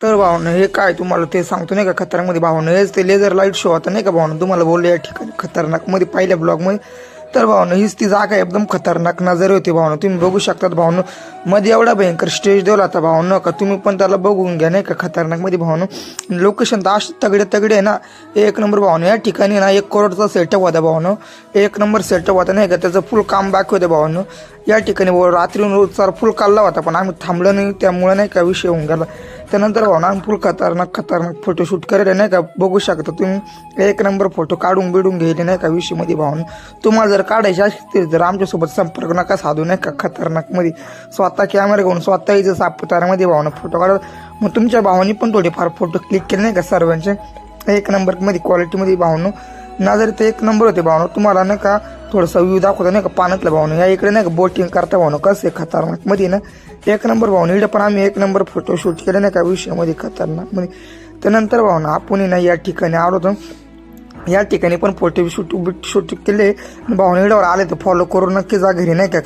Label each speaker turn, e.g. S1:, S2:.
S1: तर भावना हे काय तुम्हाला ते सांगतो नाही का खतरनाकमध्ये भावना हेच ते लेझर लाईट शो होता नाही का भावना तुम्हाला बोलले या ठिकाणी खतरनाकमध्ये पहिल्या ब्लॉगमध्ये. तर भावना हीच ती जागा एकदम खतरनाक नजर होती भावना तुम्ही बघू शकतात भावना. मध्ये एवढा भयंकर स्टेज दिला होता भावना का तुम्ही पण त्याला बघून घ्या नाही का खतरनाकमध्ये भावना. लोकेशन तर अशी तगडे तगडे आहे ना एक नंबर भावना. या ठिकाणी ना 1 करोडचा सेटअप होता भावना. 1 नंबर सेटअप होता नाही का त्याचं फुल काम बाकी होतं भावना. या ठिकाणी रात्री रोजचा फुल काढला होता पण आम्ही थांबलो नाही त्यामुळे नाही का विषय होऊन गेला. त्यानंतर भावना आम्ही फुल खतरनाक फोटोशूट करायला नाही का बघू शकता तुम्ही 1 नंबर फोटो काढून बिडून घ्यायचे नाही का विषयमध्ये भावना. तुम्हाला जर काढायचे असतील तर आमच्यासोबत संपर्क नका साधू नाही का खतरनाकमध्ये. स्वतः कॅमेरा घेऊन स्वतः इथं सापुतारामध्ये भावना फोटो काढा. मग तुमच्या भावानी पण थोडेफार फोटो क्लिक केले नाही का सर्वांचे 1 नंबरमध्ये क्वालिटीमध्ये भावना. नजर ते 1 नंबर होते भावना. तुम्हाला नाही का थोडंसं व्ह्यू दाखवतो नाही का पाण्यातलं भावना. या इकडे नाही का बोटिंग करता भावना कसं आहे खतरनाकमध्ये ना 1 नंबर भावना. इकडे पण आम्ही 1 नंबर फोटो शूट केले नाही का विषयामध्ये खतरनाकमध्ये. त्यानंतर भावना आपण ना या ठिकाणी आलो होतो. या ठिकाणी पण फोटो शूट केले भावना. इकडे आले तर फॉलो करून नक्की जा घरी नाही का